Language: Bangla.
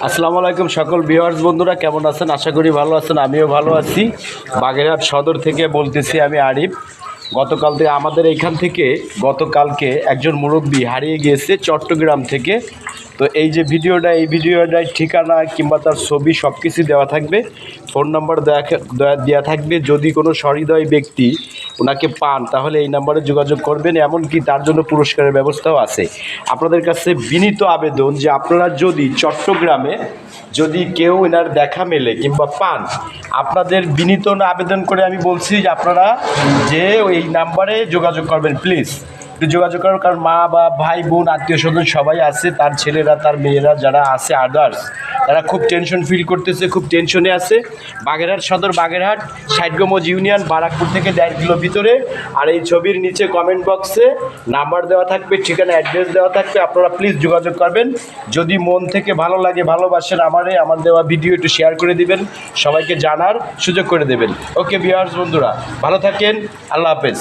আসসালামু আলাইকুম সকল ভিউয়ার্স বন্ধুরা, কেমন আছেন? আশা করি ভালো আছেন। আমিও ভালো আছি। বাগেরহাট সদর থেকে বলতেছি আমি আরিফ। গতকাল থেকে আমাদের এইখান থেকে গতকালকে একজন মুরব্বী হারিয়ে গিয়েছে চট্টগ্রাম থেকে। তো এই যে এই ভিডিওটায় ঠিকানা কিংবা তার ছবি সব কিছু দেওয়া থাকবে, ফোন নাম্বার দেওয়া থাকবে। যদি কোনো সহৃদয় ব্যক্তি ওনাকে পান তাহলে এই নাম্বারে যোগাযোগ করবেন, এমনকি তার জন্য পুরস্কারের ব্যবস্থাও আছে। আপনাদের কাছে বিনীত আবেদন যে আপনারা যদি চট্টগ্রামে যদি কেউ এনার দেখা মেলে কিংবা পান, আপনাদের বিনীত আবেদন করে আমি বলছি যে আপনারা যে এই নাম্বারে যোগাযোগ করবেন, প্লিজ একটু যোগাযোগ করার। কারণ মা বা ভাই বোন আত্মীয় স্বজন সবাই আছে, তার ছেলেরা তার মেয়েরা যারা আছে আদার্স, তারা খুব টেনশন ফিল করতেছে, খুব টেনশনে আছে। বাগেরহাট সদর, বাগেরহাট ষাটগম্বুজ ইউনিয়ন, বারাকপুর থেকে 1.5 কিলো ভিতরে। আর এই ছবির নিচে কমেন্ট বক্সে নাম্বার দেওয়া থাকবে, ঠিকানা অ্যাড্রেস দেওয়া থাকবে। আপনারা প্লিজ যোগাযোগ করবেন। যদি মন থেকে ভালো লাগে, ভালোবাসেন আমার দেওয়া ভিডিও একটু শেয়ার করে দিবেন, সবাইকে জানার সুযোগ করে দেবেন। ওকে ভিউয়ার্স বন্ধুরা, ভালো থাকেন। আল্লাহ হাফেজ।